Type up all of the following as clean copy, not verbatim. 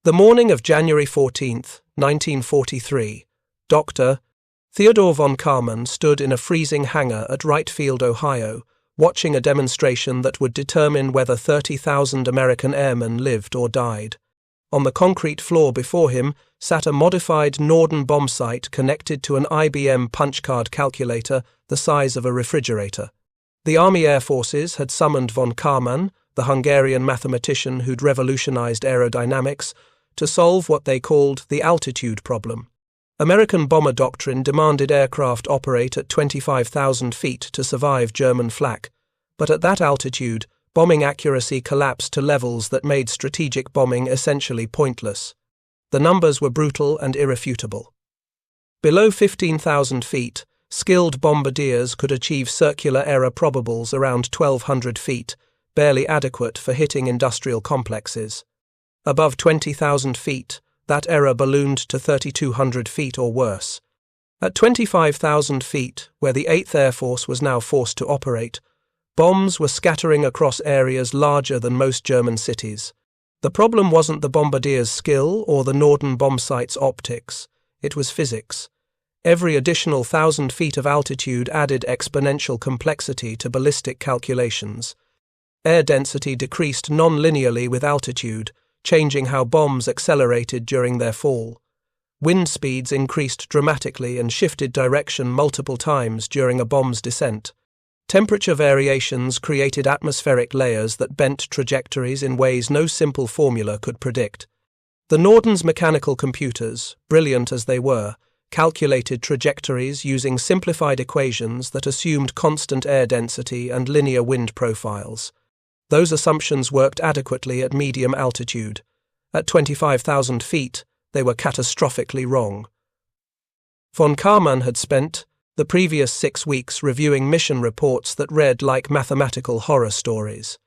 The morning of January 14th, 1943, Dr. Theodore von Kármán stood in a freezing hangar at Wright Field, Ohio, watching a demonstration that would determine whether 30,000 American airmen lived or died. On the concrete floor before him sat a modified Norden bombsight connected to an IBM punch-card calculator the size of a refrigerator. The Army Air Forces had summoned von Kármán, the Hungarian mathematician who'd revolutionized aerodynamics, to solve what they called the altitude problem. American bomber doctrine demanded aircraft operate at 25,000 feet to survive German flak, but at that altitude, bombing accuracy collapsed to levels that made strategic bombing essentially pointless. The numbers were brutal and irrefutable. Below 15,000 feet, skilled bombardiers could achieve circular error probables around 1,200 feet, barely adequate for hitting industrial complexes. Above 20,000 feet, that error ballooned to 3,200 feet or worse. At 25,000 feet, where the 8th Air Force was now forced to operate, bombs were scattering across areas larger than most German cities. The problem wasn't the bombardiers' skill or the Norden bombsight's optics, it was physics. Every additional 1,000 feet of altitude added exponential complexity to ballistic calculations. Air density decreased non-linearly with altitude, changing how bombs accelerated during their fall. Wind speeds increased dramatically and shifted direction multiple times during a bomb's descent. Temperature variations created atmospheric layers that bent trajectories in ways no simple formula could predict. The Norden's mechanical computers, brilliant as they were, calculated trajectories using simplified equations that assumed constant air density and linear wind profiles. Those assumptions worked adequately at medium altitude. At 25,000 feet, they were catastrophically wrong. Von Kármán had spent the previous 6 weeks reviewing mission reports that read like mathematical horror stories.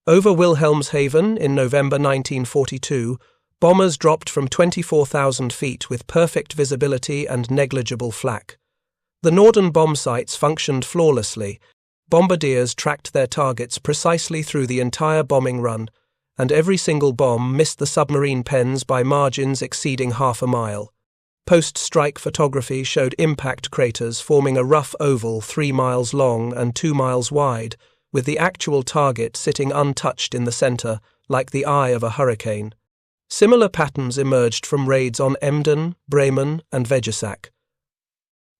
Over Wilhelmshaven in November 1942, bombers dropped from 24,000 feet with perfect visibility and negligible flak. The Norden bombsights functioned flawlessly. Bombardiers tracked their targets precisely through the entire bombing run, and every single bomb missed the submarine pens by margins exceeding half a mile. Post-strike photography showed impact craters forming a rough oval 3 miles long and 2 miles wide, with the actual target sitting untouched in the center, like the eye of a hurricane. Similar patterns emerged from raids on Emden, Bremen, and Vegesack.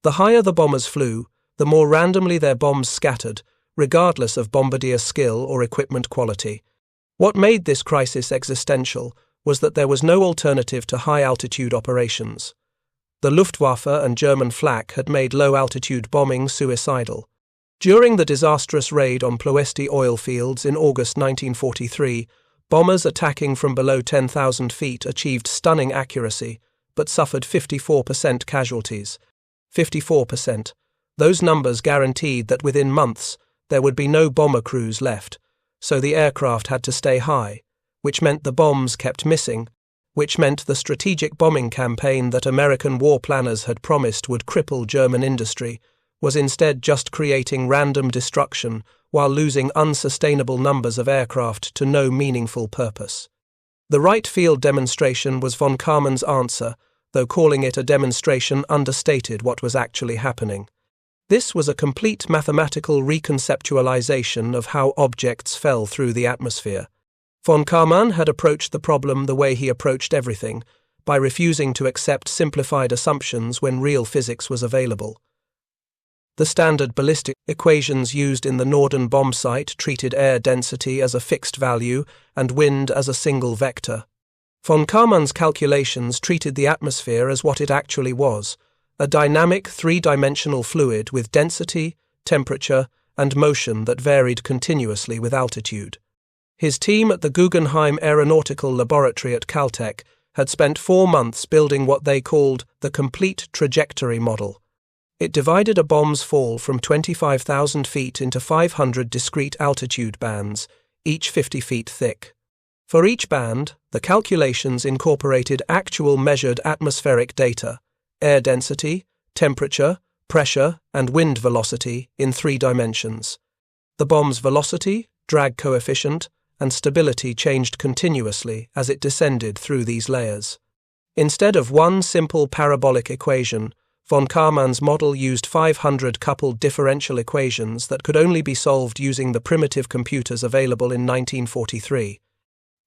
The higher the bombers flew, the more randomly their bombs scattered, regardless of bombardier skill or equipment quality. What made this crisis existential was that there was no alternative to high-altitude operations. The Luftwaffe and German flak had made low-altitude bombing suicidal. During the disastrous raid on Ploesti oil fields in August 1943, bombers attacking from below 10,000 feet achieved stunning accuracy, but suffered 54% casualties. 54%. Those numbers guaranteed that within months there would be no bomber crews left, so the aircraft had to stay high, which meant the bombs kept missing, which meant the strategic bombing campaign that American war planners had promised would cripple German industry was instead just creating random destruction while losing unsustainable numbers of aircraft to no meaningful purpose. The Wright Field demonstration was von Kármán's answer, though calling it a demonstration understated what was actually happening. This was a complete mathematical reconceptualization of how objects fell through the atmosphere. Von Kármán had approached the problem the way he approached everything, by refusing to accept simplified assumptions when real physics was available. The standard ballistic equations used in the Norden bombsight treated air density as a fixed value and wind as a single vector. Von Kármán's calculations treated the atmosphere as what it actually was, a dynamic three-dimensional fluid with density, temperature, and motion that varied continuously with altitude. His team at the Guggenheim Aeronautical Laboratory at Caltech had spent 4 months building what they called the complete trajectory model. It divided a bomb's fall from 25,000 feet into 500 discrete altitude bands, each 50 feet thick. For each band, the calculations incorporated actual measured atmospheric data, air density, temperature, pressure, and wind velocity in 3 dimensions. The bomb's velocity, drag coefficient, and stability changed continuously as it descended through these layers. Instead of one simple parabolic equation, von Kármán's model used 500 coupled differential equations that could only be solved using the primitive computers available in 1943.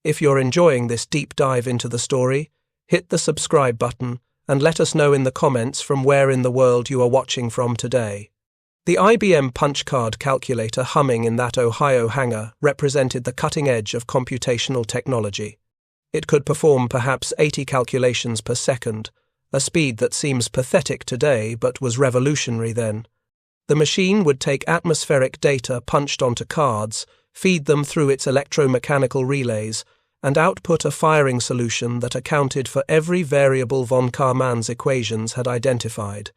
If you're enjoying this deep dive into the story, hit the subscribe button and let us know in the comments from where in the world you are watching from today. The IBM punch card calculator humming in that Ohio hangar represented the cutting edge of computational technology. It could perform perhaps 80 calculations per second, a speed that seems pathetic today but was revolutionary then. The machine would take atmospheric data punched onto cards, feed them through its electromechanical relays, and output a firing solution that accounted for every variable von Kármán's equations had identified.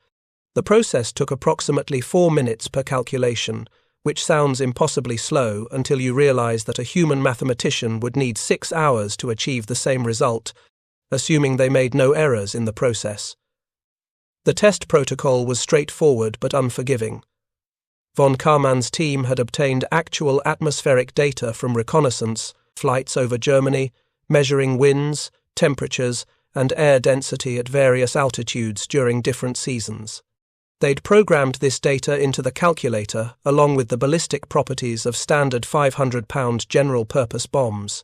The process took approximately 4 minutes per calculation, which sounds impossibly slow until you realize that a human mathematician would need 6 hours to achieve the same result, assuming they made no errors in the process. The test protocol was straightforward but unforgiving. Von Kármán's team had obtained actual atmospheric data from reconnaissance flights over Germany, measuring winds, temperatures, and air density at various altitudes during different seasons. They'd programmed this data into the calculator along with the ballistic properties of standard 500-pound general-purpose bombs.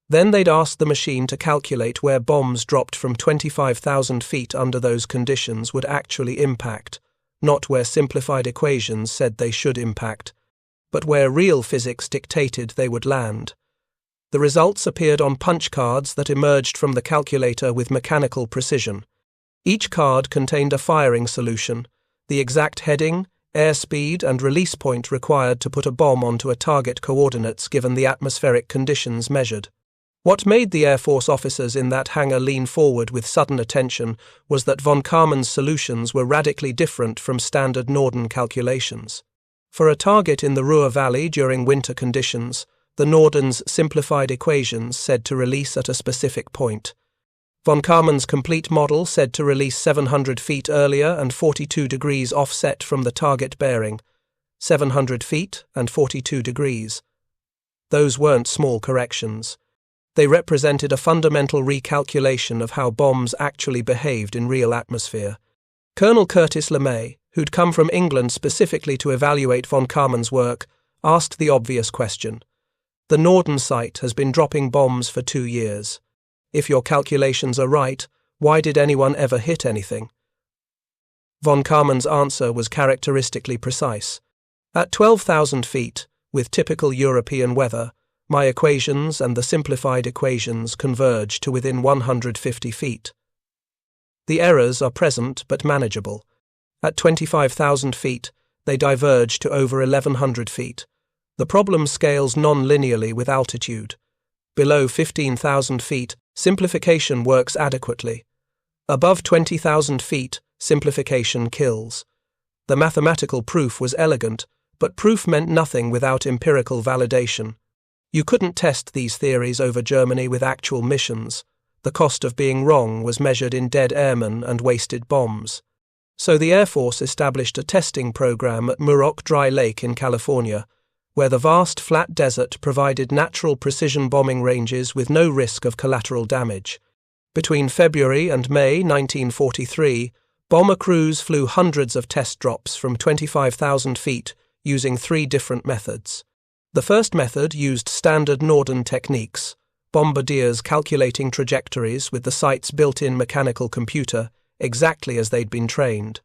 Then they'd asked the machine to calculate where bombs dropped from 25,000 feet under those conditions would actually impact, not where simplified equations said they should impact, but where real physics dictated they would land. The results appeared on punch cards that emerged from the calculator with mechanical precision. Each card contained a firing solution, the exact heading, airspeed, and release point required to put a bomb onto a target coordinates given the atmospheric conditions measured. What made the Air Force officers in that hangar lean forward with sudden attention was that von Kármán's solutions were radically different from standard Norden calculations. For a target in the Ruhr Valley during winter conditions, the Norden's simplified equations said to release at a specific point. Von Kármán's complete model said to release 700 feet earlier and 42 degrees offset from the target bearing. 700 feet and 42 degrees. Those weren't small corrections. They represented a fundamental recalculation of how bombs actually behaved in real atmosphere. Colonel Curtis LeMay, who'd come from England specifically to evaluate von Kármán's work, asked the obvious question. The Norden site has been dropping bombs for 2 years. If your calculations are right, why did anyone ever hit anything? Von Kármán's answer was characteristically precise. At 12,000 feet, with typical European weather, my equations and the simplified equations converge to within 150 feet. The errors are present but manageable. At 25,000 feet, they diverge to over 1,100 feet. The problem scales non-linearly with altitude. Below 15,000 feet, simplification works adequately. Above 20,000 feet, simplification kills. The mathematical proof was elegant, but proof meant nothing without empirical validation. You couldn't test these theories over Germany with actual missions. The cost of being wrong was measured in dead airmen and wasted bombs. So the Air Force established a testing program at Muroc Dry Lake in California, where the vast flat desert provided natural precision bombing ranges with no risk of collateral damage. Between February and May 1943, bomber crews flew hundreds of test drops from 25,000 feet using 3 different methods. The first method used standard Norden techniques, bombardiers calculating trajectories with the site's built-in mechanical computer, exactly as they'd been trained.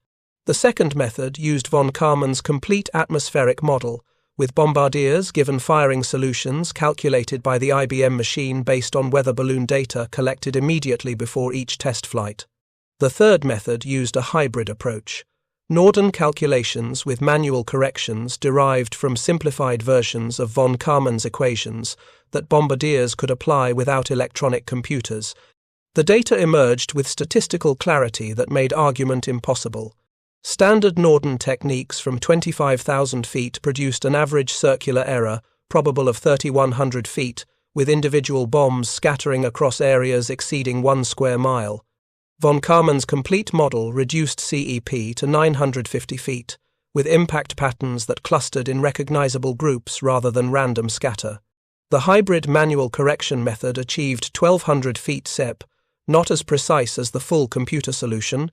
The second method used von Kármán's complete atmospheric model, with bombardiers given firing solutions calculated by the IBM machine based on weather balloon data collected immediately before each test flight. The third method used a hybrid approach. Norden calculations with manual corrections derived from simplified versions of von Kármán's equations that bombardiers could apply without electronic computers. The data emerged with statistical clarity that made argument impossible. Standard Norden techniques from 25,000 feet produced an average circular error, probable of 3,100 feet, with individual bombs scattering across areas exceeding 1 square mile. Von Kármán's complete model reduced CEP to 950 feet, with impact patterns that clustered in recognizable groups rather than random scatter. The hybrid manual correction method achieved 1200 feet SEP, not as precise as the full computer solution,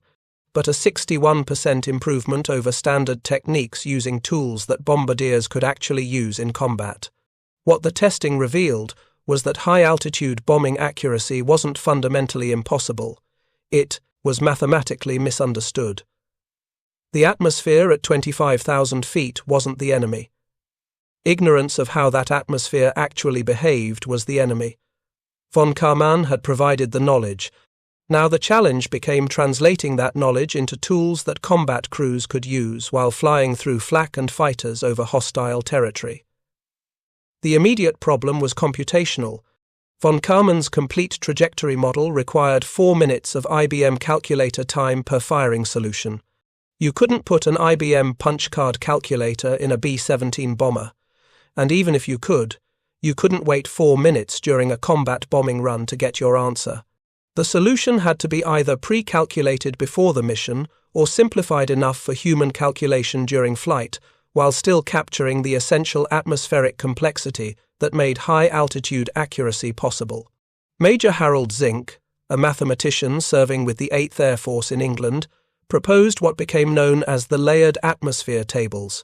but a 61% improvement over standard techniques using tools that bombardiers could actually use in combat. What the testing revealed was that high-altitude bombing accuracy wasn't fundamentally impossible. It was mathematically misunderstood. The atmosphere at 25,000 feet wasn't the enemy. Ignorance of how that atmosphere actually behaved was the enemy. Von Kármán had provided the knowledge. Now the challenge became translating that knowledge into tools that combat crews could use while flying through flak and fighters over hostile territory. The immediate problem was computational. Von Kármán's complete trajectory model required 4 minutes of IBM calculator time per firing solution. You couldn't put an IBM punch card calculator in a B-17 bomber, and even if you could, you couldn't wait 4 minutes during a combat bombing run to get your answer. The solution had to be either pre-calculated before the mission or simplified enough for human calculation during flight, while still capturing the essential atmospheric complexity that made high-altitude accuracy possible. Major Harold Zink, a mathematician serving with the 8th Air Force in England, proposed what became known as the layered atmosphere tables.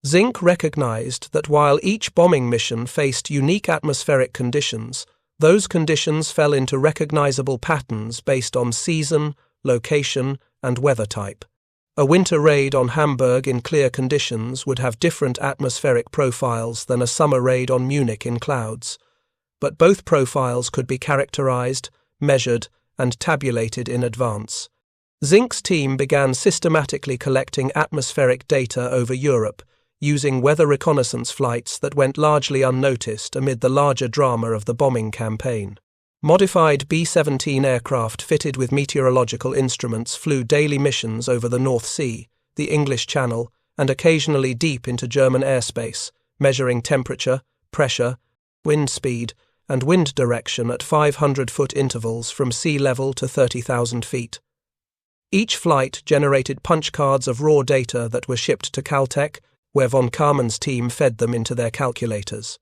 Zink recognized that while each bombing mission faced unique atmospheric conditions, those conditions fell into recognizable patterns based on season, location, and weather type. A winter raid on Hamburg in clear conditions would have different atmospheric profiles than a summer raid on Munich in clouds, but both profiles could be characterized, measured, and tabulated in advance. Zink's team began systematically collecting atmospheric data over Europe, using weather reconnaissance flights that went largely unnoticed amid the larger drama of the bombing campaign. Modified B-17 aircraft fitted with meteorological instruments flew daily missions over the North Sea, the English Channel, and occasionally deep into German airspace, measuring temperature, pressure, wind speed, and wind direction at 500-foot intervals from sea level to 30,000 feet. Each flight generated punch cards of raw data that were shipped to Caltech, where von Kármán's team fed them into their calculators.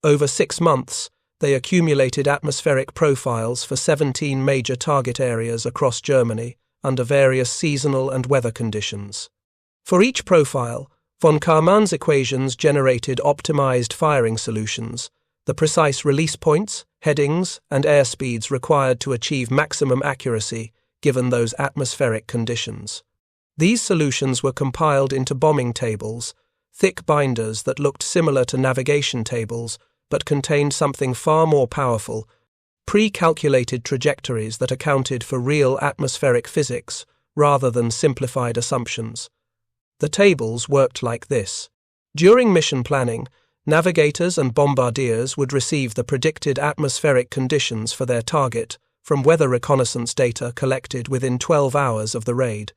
Over 6 months, they accumulated atmospheric profiles for 17 major target areas across Germany under various seasonal and weather conditions. For each profile, von Kármán's equations generated optimized firing solutions, the precise release points, headings, and airspeeds required to achieve maximum accuracy given those atmospheric conditions. These solutions were compiled into bombing tables, thick binders that looked similar to navigation tables but contained something far more powerful, pre-calculated trajectories that accounted for real atmospheric physics rather than simplified assumptions. The tables worked like this. During mission planning, navigators and bombardiers would receive the predicted atmospheric conditions for their target from weather reconnaissance data collected within 12 hours of the raid.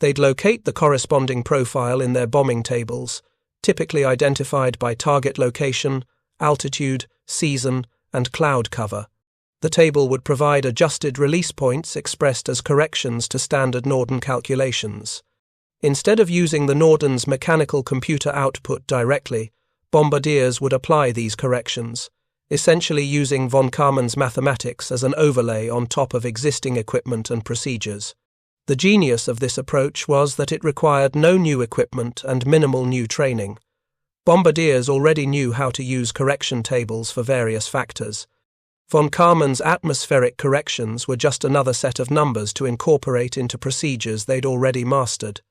They'd locate the corresponding profile in their bombing tables, typically identified by target location, altitude, season, and cloud cover. The table would provide adjusted release points expressed as corrections to standard Norden calculations. Instead of using the Norden's mechanical computer output directly, bombardiers would apply these corrections, essentially using von Kármán's mathematics as an overlay on top of existing equipment and procedures. The genius of this approach was that it required no new equipment and minimal new training. Bombardiers already knew how to use correction tables for various factors. Von Kármán's atmospheric corrections were just another set of numbers to incorporate into procedures they'd already mastered.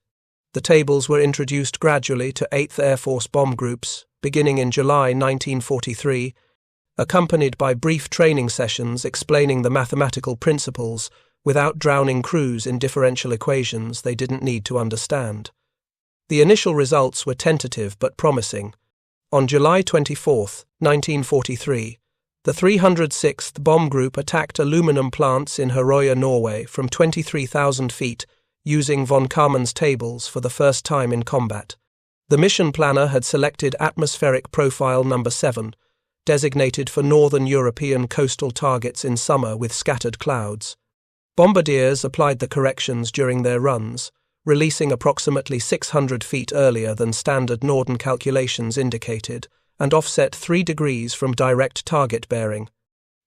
The tables were introduced gradually to 8th Air Force bomb groups, beginning in July 1943, accompanied by brief training sessions explaining the mathematical principles without drowning crews in differential equations they didn't need to understand. The initial results were tentative but promising. On July 24, 1943, the 306th Bomb Group attacked aluminum plants in Herøya, Norway from 23,000 feet using von Kármán's tables for the first time in combat. The mission planner had selected atmospheric profile number 7, designated for northern European coastal targets in summer with scattered clouds. Bombardiers applied the corrections during their runs, releasing approximately 600 feet earlier than standard Norden calculations indicated, and offset 3 degrees from direct target bearing.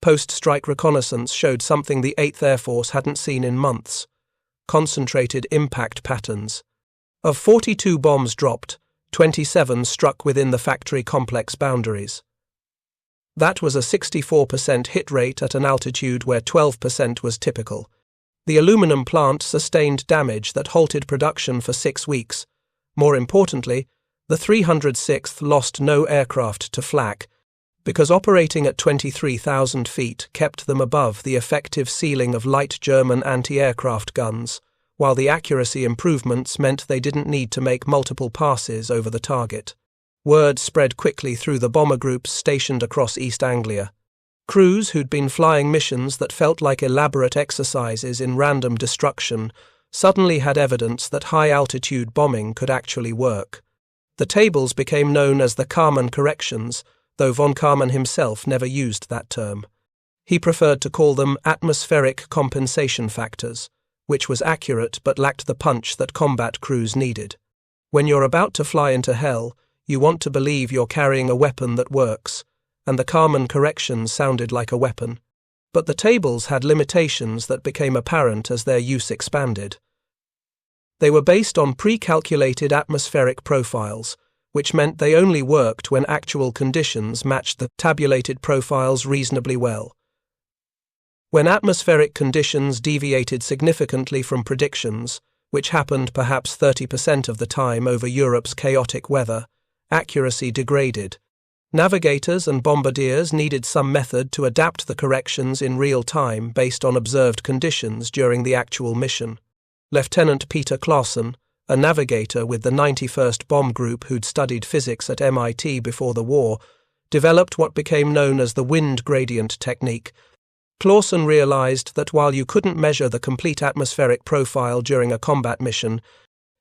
Post-strike reconnaissance showed something the 8th Air Force hadn't seen in months: concentrated impact patterns. Of 42 bombs dropped, 27 struck within the factory complex boundaries. That was a 64% hit rate at an altitude where 12% was typical. The aluminum plant sustained damage that halted production for 6 weeks. More importantly, the 306th lost no aircraft to flak, because operating at 23,000 feet kept them above the effective ceiling of light German anti-aircraft guns, while the accuracy improvements meant they didn't need to make multiple passes over the target. Word spread quickly through the bomber groups stationed across East Anglia. Crews who'd been flying missions that felt like elaborate exercises in random destruction suddenly had evidence that high-altitude bombing could actually work. The tables became known as the Kármán corrections, though von Kármán himself never used that term. He preferred to call them atmospheric compensation factors, which was accurate but lacked the punch that combat crews needed. When you're about to fly into hell, you want to believe you're carrying a weapon that works, and the Kármán corrections sounded like a weapon. But the tables had limitations that became apparent as their use expanded. They were based on pre-calculated atmospheric profiles, which meant they only worked when actual conditions matched the tabulated profiles reasonably well. When atmospheric conditions deviated significantly from predictions, which happened perhaps 30% of the time over Europe's chaotic weather, accuracy degraded. Navigators and bombardiers needed some method to adapt the corrections in real time based on observed conditions during the actual mission. Lieutenant Peter Clausen, a navigator with the 91st Bomb Group who'd studied physics at MIT before the war, developed what became known as the wind gradient technique. Clausen realized that while you couldn't measure the complete atmospheric profile during a combat mission,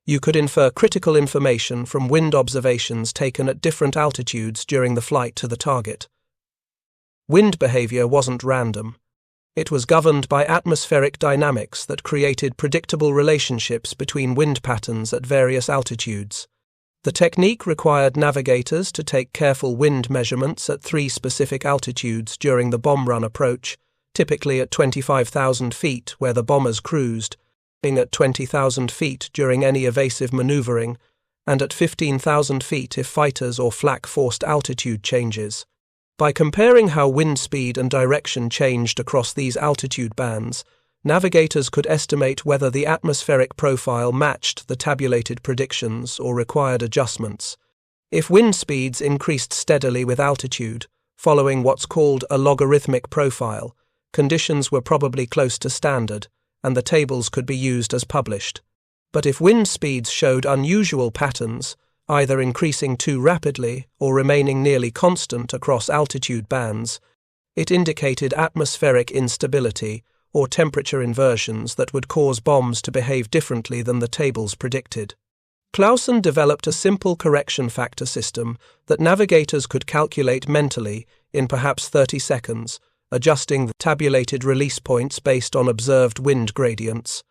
you could infer critical information from wind observations taken at different altitudes during the flight to the target. Wind behavior wasn't random. It was governed by atmospheric dynamics that created predictable relationships between wind patterns at various altitudes. The technique required navigators to take careful wind measurements at 3 specific altitudes during the bomb run approach, typically at 25,000 feet where the bombers cruised, at 20,000 feet during any evasive maneuvering, and at 15,000 feet if fighters or flak forced altitude changes. By comparing how wind speed and direction changed across these altitude bands, navigators could estimate whether the atmospheric profile matched the tabulated predictions or required adjustments. If wind speeds increased steadily with altitude, following what's called a logarithmic profile, conditions were probably close to standard, and the tables could be used as published. But if wind speeds showed unusual patterns, either increasing too rapidly or remaining nearly constant across altitude bands, it indicated atmospheric instability or temperature inversions that would cause bombs to behave differently than the tables predicted. Clausen developed a simple correction factor system that navigators could calculate mentally in perhaps 30 seconds, adjusting the tabulated release points based on observed wind gradients.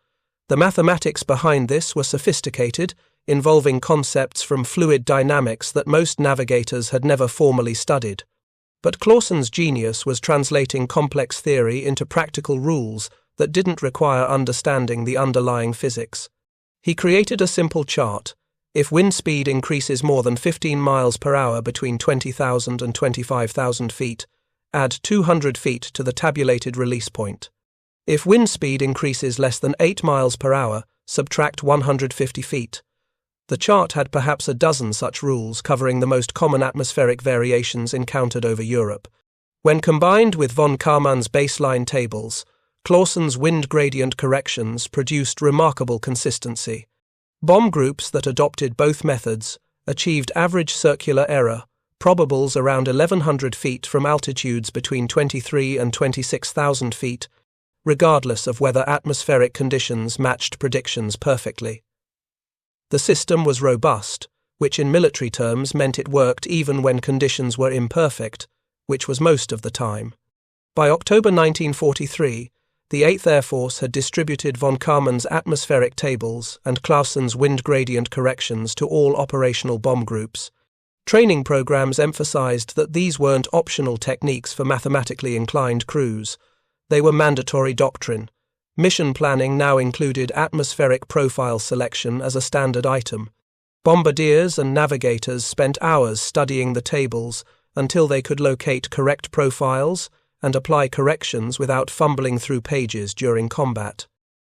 The mathematics behind this were sophisticated, involving concepts from fluid dynamics that most navigators had never formally studied. But Clausen's genius was translating complex theory into practical rules that didn't require understanding the underlying physics. He created a simple chart. If wind speed increases more than 15 miles per hour between 20,000 and 25,000 feet, add 200 feet to the tabulated release point. If wind speed increases less than 8 miles per hour, subtract 150 feet. The chart had perhaps a dozen such rules covering the most common atmospheric variations encountered over Europe. When combined with von Kármán's baseline tables, Clausen's wind gradient corrections produced remarkable consistency. Bomb groups that adopted both methods achieved average circular error, probables around 1,100 feet from altitudes between 23 and 26,000 feet, regardless of whether atmospheric conditions matched predictions perfectly. The system was robust, which in military terms meant it worked even when conditions were imperfect, which was most of the time. By October 1943, the 8th Air Force had distributed von Kármán's atmospheric tables and Clausen's wind gradient corrections to all operational bomb groups. Training programs emphasized that these weren't optional techniques for mathematically inclined crews. They were mandatory doctrine. Mission planning now included atmospheric profile selection as a standard item. Bombardiers and navigators spent hours studying the tables until they could locate correct profiles and apply corrections without fumbling through pages during combat.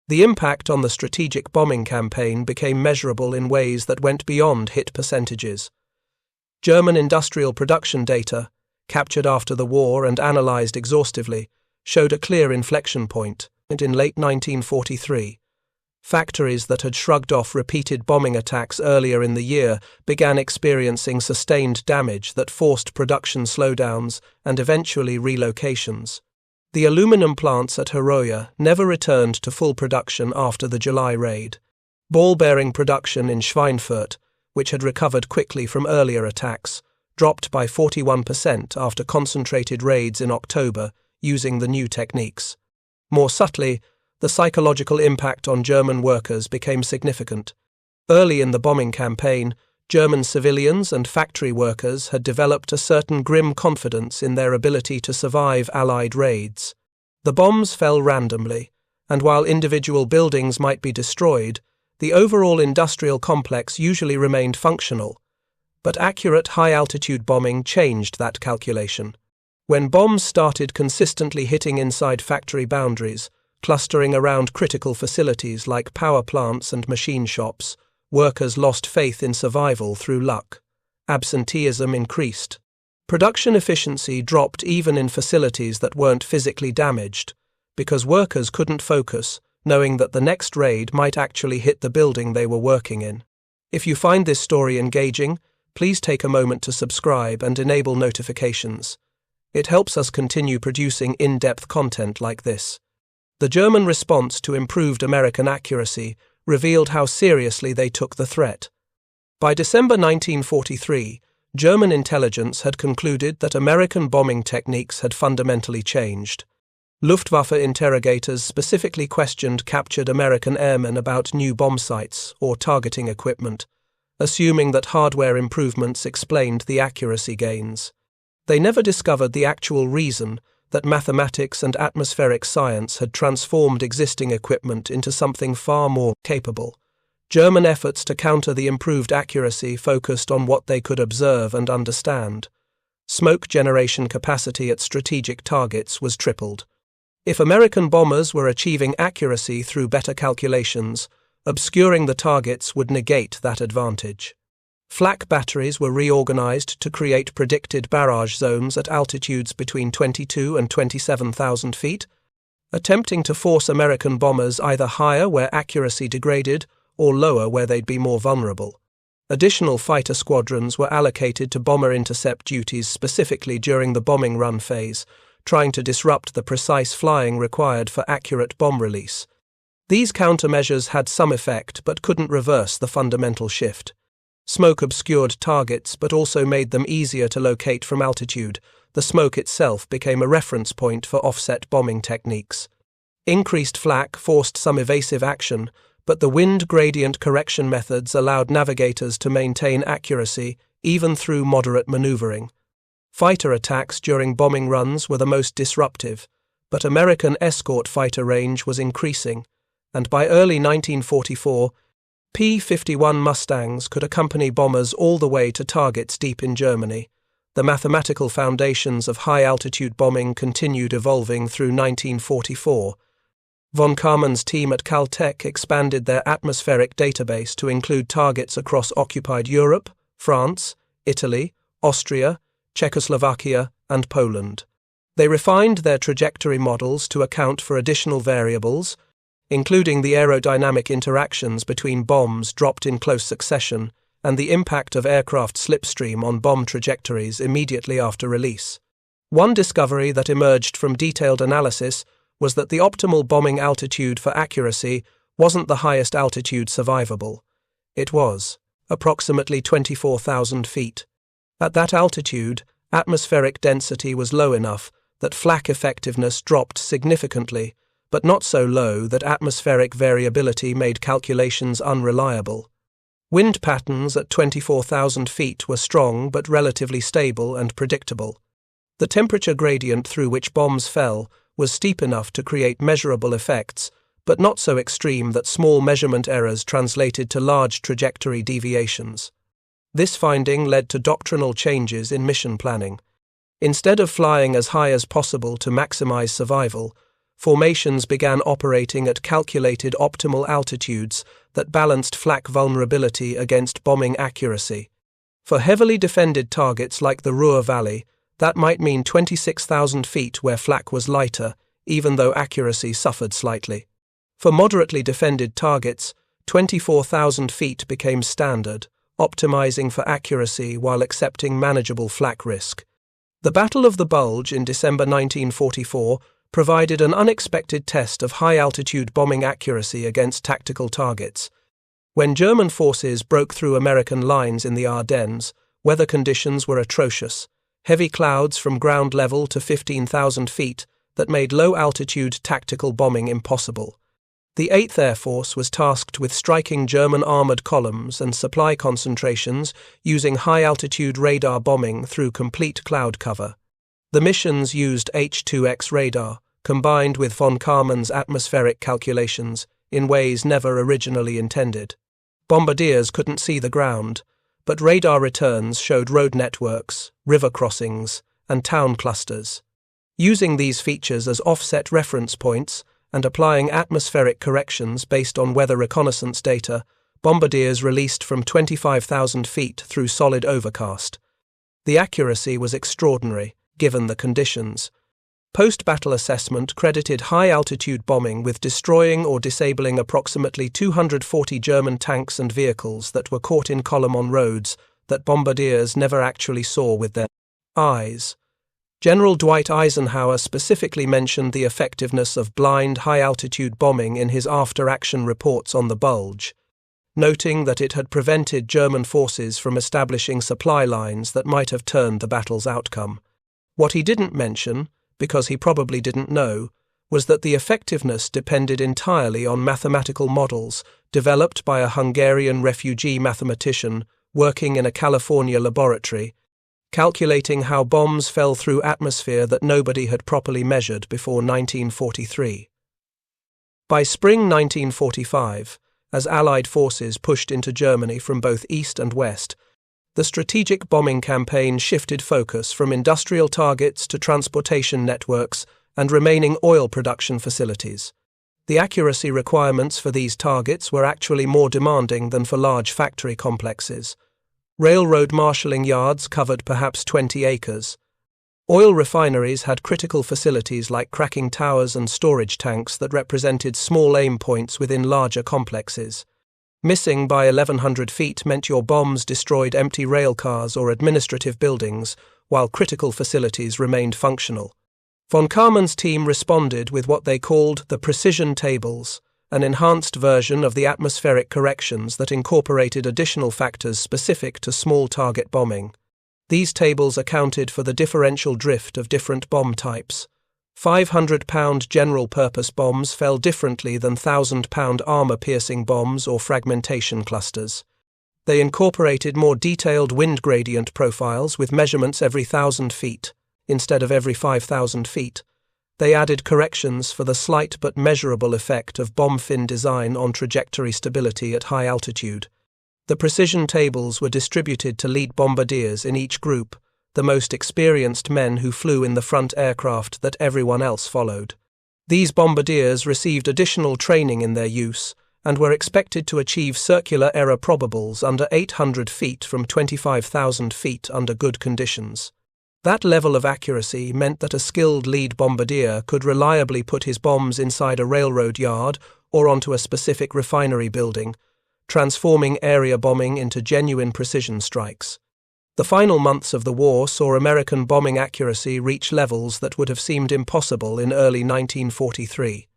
The impact on the strategic bombing campaign became measurable in ways that went beyond hit percentages. German industrial production data, captured after the war and analyzed exhaustively, showed a clear inflection point, and in late 1943, factories that had shrugged off repeated bombing attacks earlier in the year began experiencing sustained damage that forced production slowdowns and eventually relocations. The aluminum plants at Hiroya never returned to full production after the July raid. Ball-bearing production in Schweinfurt, which had recovered quickly from earlier attacks, dropped by 41% after concentrated raids in October using the new techniques. More subtly, the psychological impact on German workers became significant. Early in the bombing campaign, German civilians and factory workers had developed a certain grim confidence in their ability to survive Allied raids. The bombs fell randomly, and while individual buildings might be destroyed, the overall industrial complex usually remained functional. But accurate high-altitude bombing changed that calculation. When bombs started consistently hitting inside factory boundaries, clustering around critical facilities like power plants and machine shops, workers lost faith in survival through luck. Absenteeism increased. Production efficiency dropped even in facilities that weren't physically damaged, because workers couldn't focus, knowing that the next raid might actually hit the building they were working in. If you find this story engaging, please take a moment to subscribe and enable notifications. It helps us continue producing in-depth content like this. The German response to improved American accuracy revealed how seriously they took the threat. By December 1943, German intelligence had concluded that American bombing techniques had fundamentally changed. Luftwaffe interrogators specifically questioned captured American airmen about new bombsights or targeting equipment, assuming that hardware improvements explained the accuracy gains. They never discovered the actual reason that mathematics and atmospheric science had transformed existing equipment into something far more capable. German efforts to counter the improved accuracy focused on what they could observe and understand. Smoke generation capacity at strategic targets was tripled. If American bombers were achieving accuracy through better calculations, obscuring the targets would negate that advantage. Flak batteries were reorganized to create predicted barrage zones at altitudes between 22 and 27,000 feet, attempting to force American bombers either higher where accuracy degraded or lower where they'd be more vulnerable. Additional fighter squadrons were allocated to bomber intercept duties specifically during the bombing run phase, trying to disrupt the precise flying required for accurate bomb release. These countermeasures had some effect but couldn't reverse the fundamental shift. Smoke obscured targets but also made them easier to locate from altitude. The smoke itself became a reference point for offset bombing techniques. Increased flak forced some evasive action, but the wind gradient correction methods allowed navigators to maintain accuracy even through moderate maneuvering. Fighter attacks during bombing runs were the most disruptive, but American escort fighter range was increasing, and by early 1944, P-51 Mustangs could accompany bombers all the way to targets deep in Germany. The mathematical foundations of high-altitude bombing continued evolving through 1944. Von Kármán's team at Caltech expanded their atmospheric database to include targets across occupied Europe, France, Italy, Austria, Czechoslovakia, and Poland. They refined their trajectory models to account for additional variables, including the aerodynamic interactions between bombs dropped in close succession and the impact of aircraft slipstream on bomb trajectories immediately after release. One discovery that emerged from detailed analysis was that the optimal bombing altitude for accuracy wasn't the highest altitude survivable. It was approximately 24,000 feet. At that altitude, atmospheric density was low enough that flak effectiveness dropped significantly, but not so low that atmospheric variability made calculations unreliable. Wind patterns at 24,000 feet were strong but relatively stable and predictable. The temperature gradient through which bombs fell was steep enough to create measurable effects, but not so extreme that small measurement errors translated to large trajectory deviations. This finding led to doctrinal changes in mission planning. Instead of flying as high as possible to maximize survival, formations began operating at calculated optimal altitudes that balanced flak vulnerability against bombing accuracy. For heavily defended targets like the Ruhr Valley, that might mean 26,000 feet where flak was lighter, even though accuracy suffered slightly. For moderately defended targets, 24,000 feet became standard, optimizing for accuracy while accepting manageable flak risk. The Battle of the Bulge in December 1944 provided an unexpected test of high-altitude bombing accuracy against tactical targets. When German forces broke through American lines in the Ardennes, weather conditions were atrocious. Heavy clouds from ground level to 15,000 feet that made low-altitude tactical bombing impossible. The 8th Air Force was tasked with striking German armored columns and supply concentrations using high-altitude radar bombing through complete cloud cover. The missions used H-2X radar, combined with von Kármán's atmospheric calculations, in ways never originally intended. Bombardiers couldn't see the ground, but radar returns showed road networks, river crossings, and town clusters. Using these features as offset reference points and applying atmospheric corrections based on weather reconnaissance data, bombardiers released from 25,000 feet through solid overcast. The accuracy was extraordinary, given the conditions. Post-battle assessment credited high-altitude bombing with destroying or disabling approximately 240 German tanks and vehicles that were caught in column on roads that bombardiers never actually saw with their eyes. General Dwight Eisenhower specifically mentioned the effectiveness of blind high-altitude bombing in his after-action reports on the Bulge, noting that it had prevented German forces from establishing supply lines that might have turned the battle's outcome. What he didn't mention, because he probably didn't know, was that the effectiveness depended entirely on mathematical models developed by a Hungarian refugee mathematician working in a California laboratory, calculating how bombs fell through atmosphere that nobody had properly measured before 1943. By spring 1945, as Allied forces pushed into Germany from both east and west, the strategic bombing campaign shifted focus from industrial targets to transportation networks and remaining oil production facilities. The accuracy requirements for these targets were actually more demanding than for large factory complexes. Railroad marshalling yards covered perhaps 20 acres. Oil refineries had critical facilities like cracking towers and storage tanks that represented small aim points within larger complexes. Missing by 1,100 feet meant your bombs destroyed empty rail cars or administrative buildings, while critical facilities remained functional. Von Kármán's team responded with what they called the precision tables, an enhanced version of the atmospheric corrections that incorporated additional factors specific to small target bombing. These tables accounted for the differential drift of different bomb types. 500-pound general-purpose bombs fell differently than 1,000-pound armor-piercing bombs or fragmentation clusters. They incorporated more detailed wind gradient profiles with measurements every 1,000 feet, instead of every 5,000 feet. They added corrections for the slight but measurable effect of bomb fin design on trajectory stability at high altitude. The precision tables were distributed to lead bombardiers in each group, the most experienced men who flew in the front aircraft that everyone else followed. These bombardiers received additional training in their use and were expected to achieve circular error probables under 800 feet from 25,000 feet under good conditions. That level of accuracy meant that a skilled lead bombardier could reliably put his bombs inside a railroad yard or onto a specific refinery building, transforming area bombing into genuine precision strikes. The final months of the war saw American bombing accuracy reach levels that would have seemed impossible in early 1943.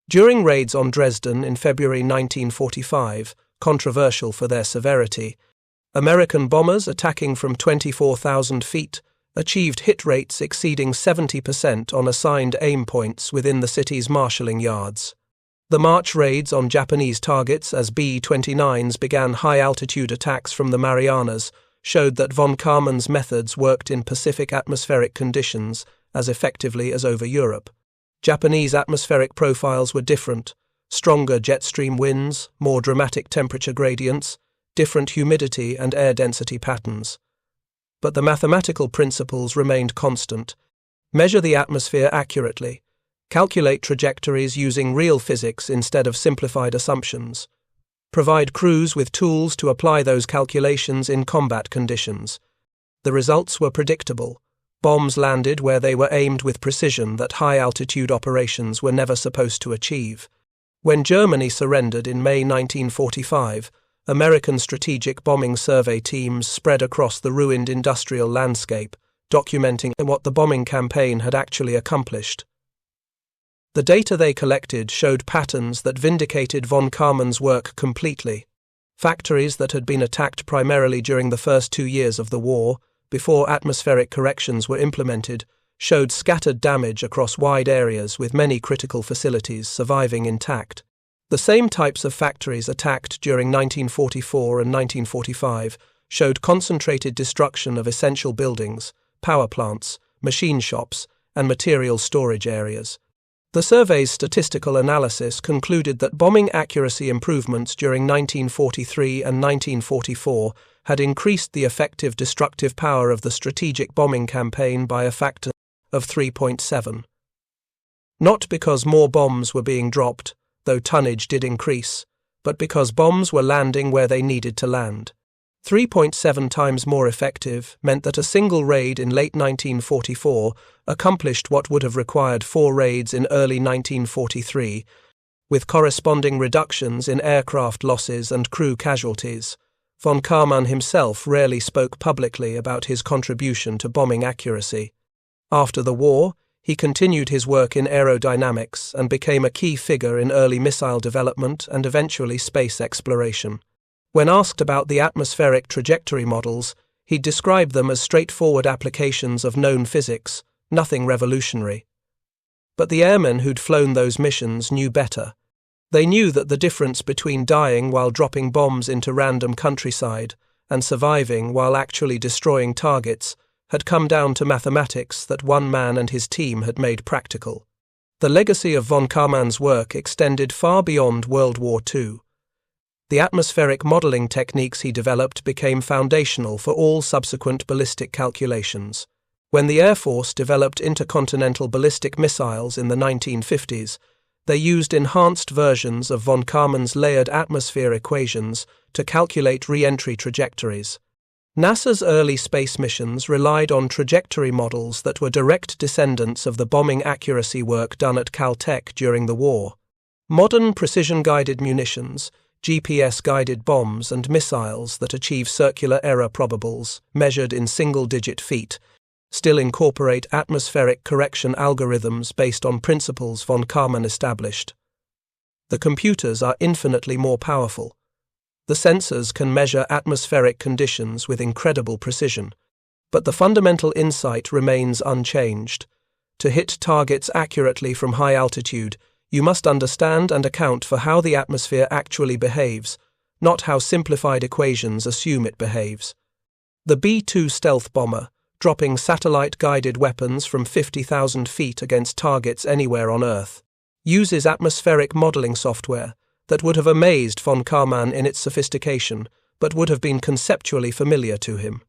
During raids on Dresden in February 1945, controversial for their severity, American bombers attacking from 24,000 feet achieved hit rates exceeding 70% on assigned aim points within the city's marshalling yards. The March raids on Japanese targets as B-29s began high-altitude attacks from the Marianas showed that von Kármán's methods worked in Pacific atmospheric conditions as effectively as over Europe. Japanese atmospheric profiles were different: stronger jet stream winds, more dramatic temperature gradients, different humidity and air density patterns. But the mathematical principles remained constant. Measure the atmosphere accurately. Calculate trajectories using real physics instead of simplified assumptions. Provide crews with tools to apply those calculations in combat conditions. The results were predictable. Bombs landed where they were aimed with precision that high-altitude operations were never supposed to achieve. When Germany surrendered in May 1945, American strategic bombing survey teams spread across the ruined industrial landscape, documenting what the bombing campaign had actually accomplished. The data they collected showed patterns that vindicated von Kármán's work completely. Factories that had been attacked primarily during the first 2 years of the war, before atmospheric corrections were implemented, showed scattered damage across wide areas with many critical facilities surviving intact. The same types of factories attacked during 1944 and 1945 showed concentrated destruction of essential buildings, power plants, machine shops, and material storage areas. The survey's statistical analysis concluded that bombing accuracy improvements during 1943 and 1944 had increased the effective destructive power of the strategic bombing campaign by a factor of 3.7. Not because more bombs were being dropped, though tonnage did increase, but because bombs were landing where they needed to land. 3.7 times more effective meant that a single raid in late 1944 accomplished what would have required 4 raids in early 1943, with corresponding reductions in aircraft losses and crew casualties. Von Kármán himself rarely spoke publicly about his contribution to bombing accuracy. After the war, he continued his work in aerodynamics and became a key figure in early missile development and eventually space exploration. When asked about the atmospheric trajectory models, he described them as straightforward applications of known physics, nothing revolutionary. But the airmen who'd flown those missions knew better. They knew that the difference between dying while dropping bombs into random countryside and surviving while actually destroying targets had come down to mathematics that one man and his team had made practical. The legacy of von Kármán's work extended far beyond World War II. The atmospheric modeling techniques he developed became foundational for all subsequent ballistic calculations. When the Air Force developed intercontinental ballistic missiles in the 1950s, they used enhanced versions of von Kármán's layered atmosphere equations to calculate re-entry trajectories. NASA's early space missions relied on trajectory models that were direct descendants of the bombing accuracy work done at Caltech during the war. Modern precision-guided munitions, GPS-guided bombs and missiles that achieve circular error probables, measured in single-digit feet, still incorporate atmospheric correction algorithms based on principles von Kármán established. The computers are infinitely more powerful. The sensors can measure atmospheric conditions with incredible precision, but the fundamental insight remains unchanged. To hit targets accurately from high altitude, you must understand and account for how the atmosphere actually behaves, not how simplified equations assume it behaves. The B-2 stealth bomber, dropping satellite-guided weapons from 50,000 feet against targets anywhere on Earth, uses atmospheric modeling software that would have amazed von Kármán in its sophistication, but would have been conceptually familiar to him.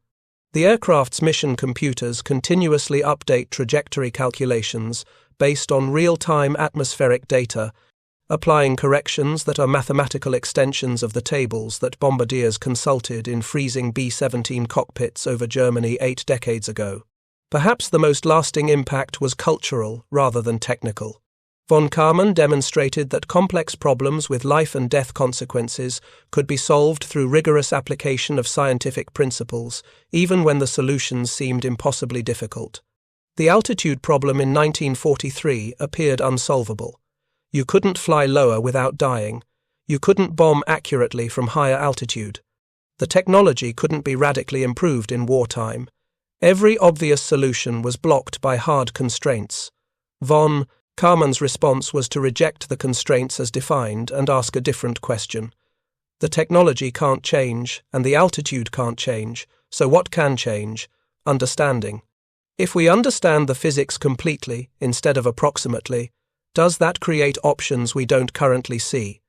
The aircraft's mission computers continuously update trajectory calculations based on real-time atmospheric data, applying corrections that are mathematical extensions of the tables that bombardiers consulted in freezing B-17 cockpits over Germany 8 decades ago. Perhaps the most lasting impact was cultural rather than technical. Von Kármán demonstrated that complex problems with life and death consequences could be solved through rigorous application of scientific principles, even when the solutions seemed impossibly difficult. The altitude problem in 1943 appeared unsolvable. You couldn't fly lower without dying. You couldn't bomb accurately from higher altitude. The technology couldn't be radically improved in wartime. Every obvious solution was blocked by hard constraints. Von Kármán's response was to reject the constraints as defined and ask a different question. The technology can't change, and the altitude can't change, so what can change? Understanding. If we understand the physics completely, instead of approximately, does that create options we don't currently see?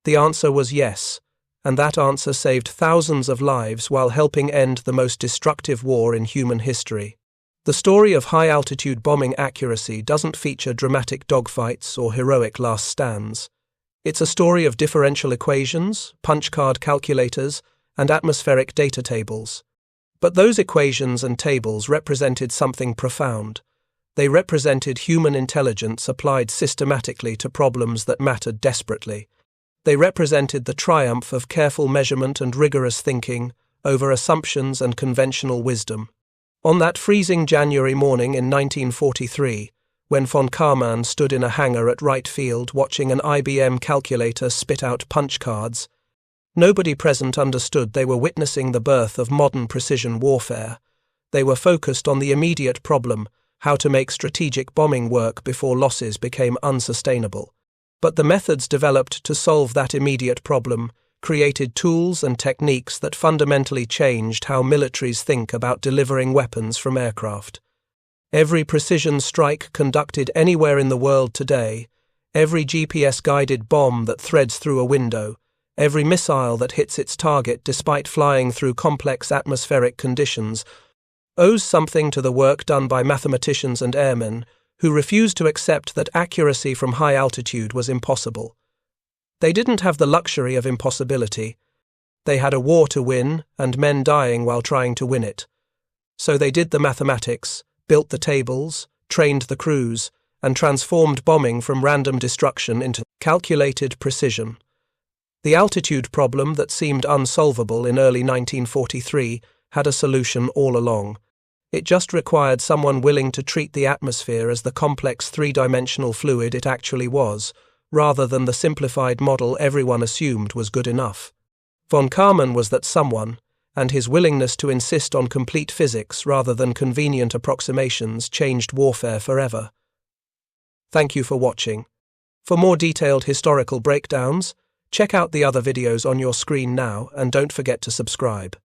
The answer was yes, and that answer saved thousands of lives while helping end the most destructive war in human history. The story of high-altitude bombing accuracy doesn't feature dramatic dogfights or heroic last stands. It's a story of differential equations, punch-card calculators, and atmospheric data tables. But those equations and tables represented something profound. They represented human intelligence applied systematically to problems that mattered desperately. They represented the triumph of careful measurement and rigorous thinking over assumptions and conventional wisdom. On that freezing January morning in 1943, when von Kármán stood in a hangar at Wright Field watching an IBM calculator spit out punch cards, nobody present understood they were witnessing the birth of modern precision warfare. They were focused on the immediate problem, how to make strategic bombing work before losses became unsustainable. But the methods developed to solve that immediate problem created tools and techniques that fundamentally changed how militaries think about delivering weapons from aircraft. Every precision strike conducted anywhere in the world today, every GPS-guided bomb that threads through a window, every missile that hits its target despite flying through complex atmospheric conditions, owes something to the work done by mathematicians and airmen who refused to accept that accuracy from high altitude was impossible. They didn't have the luxury of impossibility. They had a war to win and men dying while trying to win it. So they did the mathematics, built the tables, trained the crews, and transformed bombing from random destruction into calculated precision. The altitude problem that seemed unsolvable in early 1943 had a solution all along. It just required someone willing to treat the atmosphere as the complex three-dimensional fluid it actually was, rather than the simplified model everyone assumed was good enough. Von Kármán was that someone, and his willingness to insist on complete physics rather than convenient approximations changed warfare forever. Thank you for watching. For more detailed historical breakdowns, check out the other videos on your screen now and don't forget to subscribe.